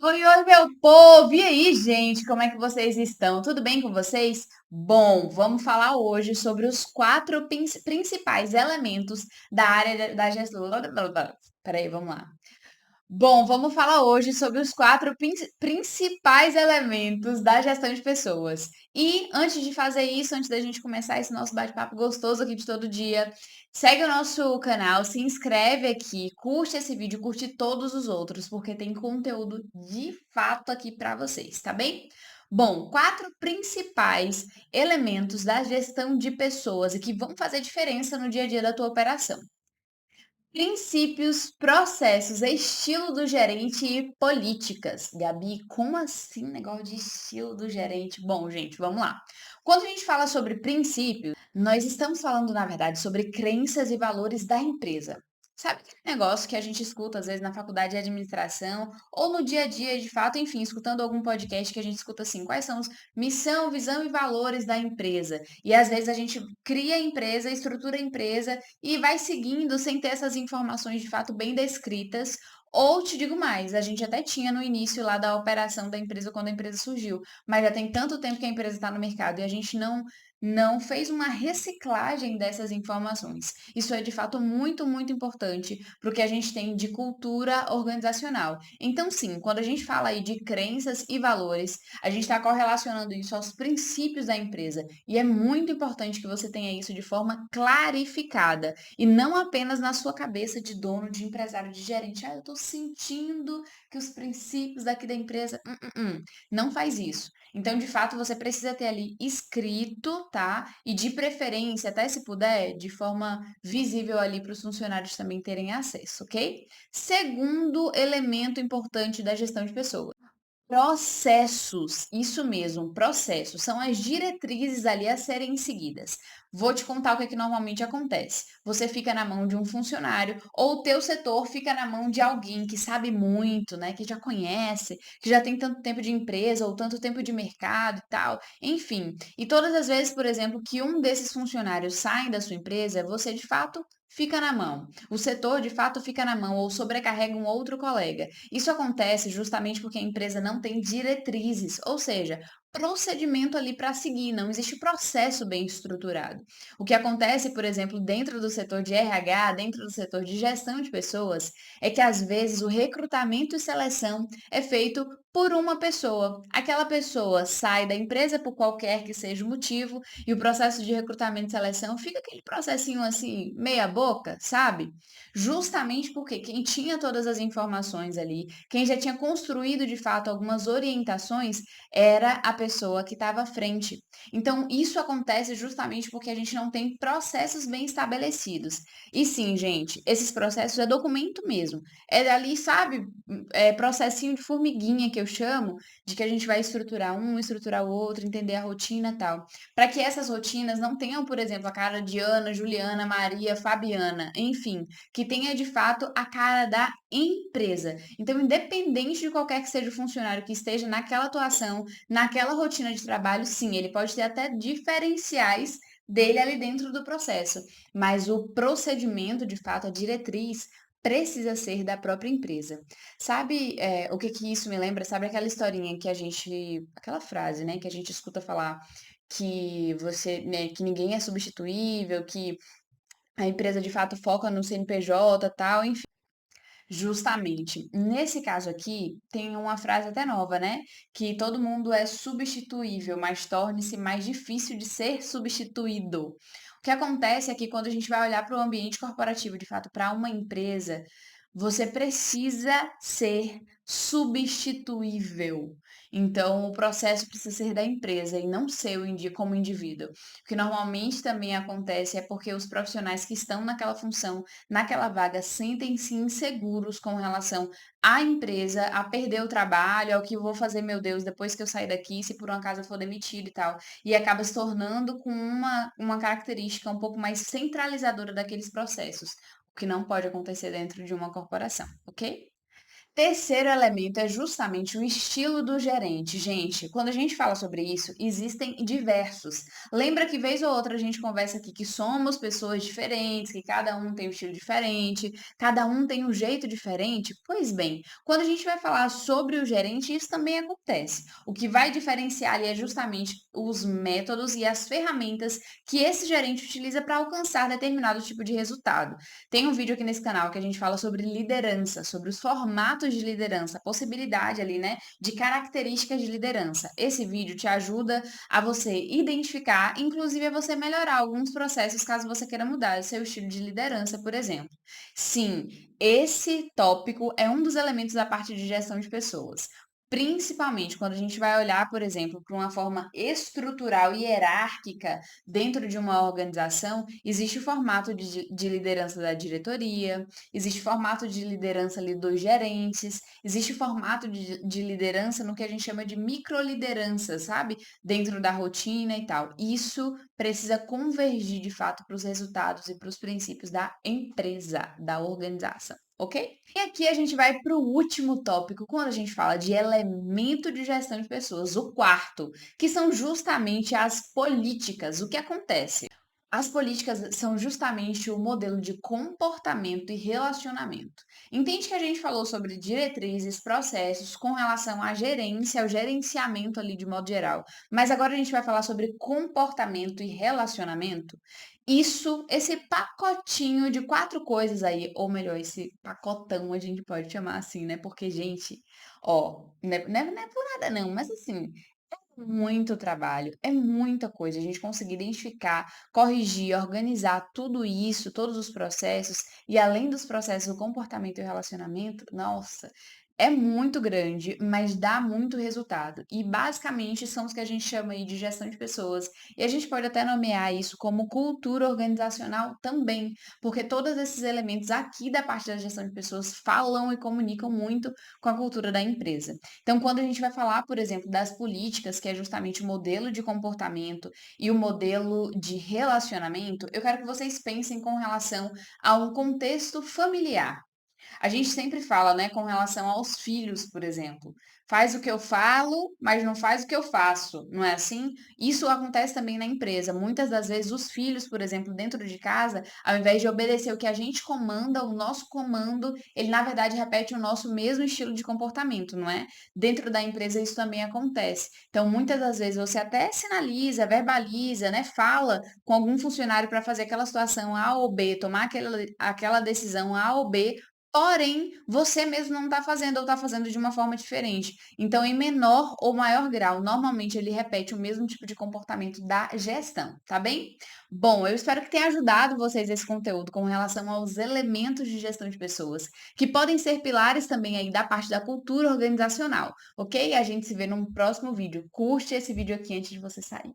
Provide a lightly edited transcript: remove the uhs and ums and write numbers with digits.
Oi, oi, meu povo! E aí, gente, como é que vocês estão? Tudo bem com vocês? Bom, vamos falar hoje sobre os quatro principais elementos da área da gestão. Peraí, vamos lá. Bom, vamos falar hoje sobre os quatro principais elementos da gestão de pessoas. E antes de fazer isso, antes da gente começar esse nosso bate-papo gostoso aqui de todo dia, segue o nosso canal, se inscreve aqui, curte esse vídeo, curte todos os outros, porque tem conteúdo de fato aqui para vocês, tá bem? Bom, quatro principais elementos da gestão de pessoas e que vão fazer diferença no dia a dia da tua operação. Princípios, processos, estilo do gerente e políticas. Gabi, como assim negócio de estilo do gerente? Bom, gente, vamos lá. Quando a gente fala sobre princípios, nós estamos falando, na verdade, sobre crenças e valores da empresa. Sabe aquele negócio que a gente escuta às vezes na faculdade de administração ou no dia a dia, de fato, enfim, escutando algum podcast que a gente escuta assim, quais são os missão, visão e valores da empresa? E às vezes a gente cria a empresa, estrutura a empresa e vai seguindo sem ter essas informações de fato bem descritas. Ou te digo mais, a gente até tinha no início lá da operação da empresa quando a empresa surgiu, mas já tem tanto tempo que a empresa está no mercado e a gente não fez uma reciclagem dessas informações. Isso é de fato muito, muito importante para o que a gente tem de cultura organizacional. Então, sim, quando a gente fala aí de crenças e valores, a gente está correlacionando isso aos princípios da empresa. E é muito importante que você tenha isso de forma clarificada e não apenas na sua cabeça de dono, de empresário, de gerente. Ah, eu estou sentindo que os princípios daqui da empresa. Não faz isso. Então, de fato, você precisa ter ali escrito, tá? E de preferência, até se puder, de forma visível ali para os funcionários também terem acesso, ok? Segundo elemento importante da gestão de pessoas. Processos, isso mesmo, processos, são as diretrizes ali a serem seguidas. Vou te contar o que é que normalmente acontece. Você fica na mão de um funcionário ou o teu setor fica na mão de alguém que sabe muito, né, que já conhece, que já tem tanto tempo de empresa ou tanto tempo de mercado e tal, enfim. E todas as vezes, por exemplo, que um desses funcionários sai da sua empresa, você de fato fica na mão. O setor de fato fica na mão ou sobrecarrega um outro colega. Isso acontece justamente porque a empresa não tem diretrizes, ou seja, procedimento ali para seguir, não existe processo bem estruturado. O que acontece, por exemplo, dentro do setor de RH, dentro do setor de gestão de pessoas, é que às vezes o recrutamento e seleção é feito por uma pessoa. Aquela pessoa sai da empresa por qualquer que seja o motivo e o processo de recrutamento e seleção fica aquele processinho assim, meia boca, sabe? Justamente porque quem tinha todas as informações ali, quem já tinha construído de fato algumas orientações, era a pessoa que estava à frente. Então, isso acontece justamente porque a gente não tem processos bem estabelecidos. E sim, gente, esses processos é documento mesmo. É ali, sabe, processinho de formiguinha que eu chamo, de que a gente vai estruturar um, estruturar o outro, entender a rotina e tal. Para que essas rotinas não tenham, por exemplo, a cara de Ana, Juliana, Maria, Fabiana, enfim, que tenha de fato a cara da empresa. Então, independente de qualquer que seja o funcionário que esteja naquela atuação, naquela rotina de trabalho, sim, ele pode ter até diferenciais dele ali dentro do processo, mas o procedimento, de fato, a diretriz precisa ser da própria empresa. Sabe, o que que isso me lembra? Sabe aquela historinha que a gente, aquela frase, né, que a gente escuta falar que você, né, que ninguém é substituível, que a empresa de fato foca no CNPJ, tal, enfim. Justamente. Nesse caso aqui, tem uma frase até nova, né? Que todo mundo é substituível, mas torne-se mais difícil de ser substituído. O que acontece é que quando a gente vai olhar para o ambiente corporativo, de fato, para uma empresa, você precisa ser substituível. Então, o processo precisa ser da empresa e não seu como indivíduo. O que normalmente também acontece é porque os profissionais que estão naquela função naquela vaga sentem-se inseguros com relação à empresa, a perder o trabalho, ao que eu vou fazer, meu Deus, depois que eu sair daqui, se por um acaso eu for demitido e tal. E acaba se tornando com uma característica um pouco mais centralizadora daqueles processos, o que não pode acontecer dentro de uma corporação, ok? Terceiro elemento é justamente o estilo do gerente. Gente, quando a gente fala sobre isso, existem diversos. Lembra que vez ou outra a gente conversa aqui que somos pessoas diferentes, que cada um tem um estilo diferente, cada um tem um jeito diferente? Pois bem, quando a gente vai falar sobre o gerente, isso também acontece. O que vai diferenciar ali é justamente os métodos e as ferramentas que esse gerente utiliza para alcançar determinado tipo de resultado. Tem um vídeo aqui nesse canal que a gente fala sobre liderança, sobre os formatos de liderança, a possibilidade ali, né, de características de liderança. Esse vídeo te ajuda a você identificar, inclusive a você melhorar alguns processos caso você queira mudar o seu estilo de liderança, por exemplo. Sim, esse tópico é um dos elementos da parte de gestão de pessoas. Principalmente quando a gente vai olhar, por exemplo, para uma forma estrutural e hierárquica dentro de uma organização, existe o formato de liderança da diretoria, existe o formato de liderança ali dos gerentes, existe o formato de liderança no que a gente chama de microliderança, sabe? Dentro da rotina e tal. Isso precisa convergir de fato para os resultados e para os princípios da empresa, da organização. Ok? E aqui a gente vai para o último tópico, quando a gente fala de elemento de gestão de pessoas, o quarto, que são justamente as políticas. O que acontece? As políticas são justamente o modelo de comportamento e relacionamento. Entende que a gente falou sobre diretrizes, processos com relação à gerência, ao gerenciamento ali de modo geral, mas agora a gente vai falar sobre comportamento e relacionamento? Isso, esse pacotinho de 4 coisas aí, ou melhor, esse pacotão a gente pode chamar assim, né, porque gente, ó, não é por nada não, mas assim, muito trabalho, é muita coisa. A gente conseguir identificar, corrigir, organizar tudo isso, todos os processos, e além dos processos, o comportamento e o relacionamento, nossa, é muito grande, mas dá muito resultado. E basicamente são os que a gente chama aí de gestão de pessoas. E a gente pode até nomear isso como cultura organizacional também, porque todos esses elementos aqui da parte da gestão de pessoas falam e comunicam muito com a cultura da empresa. Então, quando a gente vai falar, por exemplo, das políticas, que é justamente o modelo de comportamento e o modelo de relacionamento, eu quero que vocês pensem com relação a um contexto familiar. A gente sempre fala, né, com relação aos filhos, por exemplo. Faz o que eu falo, mas não faz o que eu faço, não é assim? Isso acontece também na empresa. Muitas das vezes os filhos, por exemplo, dentro de casa, ao invés de obedecer o que a gente comanda, o nosso comando, ele na verdade repete o nosso mesmo estilo de comportamento, não é? Dentro da empresa isso também acontece. Então, muitas das vezes você até sinaliza, verbaliza, né, fala com algum funcionário para fazer aquela situação A ou B, tomar aquela decisão A ou B, porém, você mesmo não está fazendo ou está fazendo de uma forma diferente. Então, em menor ou maior grau, normalmente ele repete o mesmo tipo de comportamento da gestão, tá bem? Bom, eu espero que tenha ajudado vocês esse conteúdo com relação aos elementos de gestão de pessoas, que podem ser pilares também aí da parte da cultura organizacional, ok? A gente se vê num próximo vídeo. Curte esse vídeo aqui antes de você sair.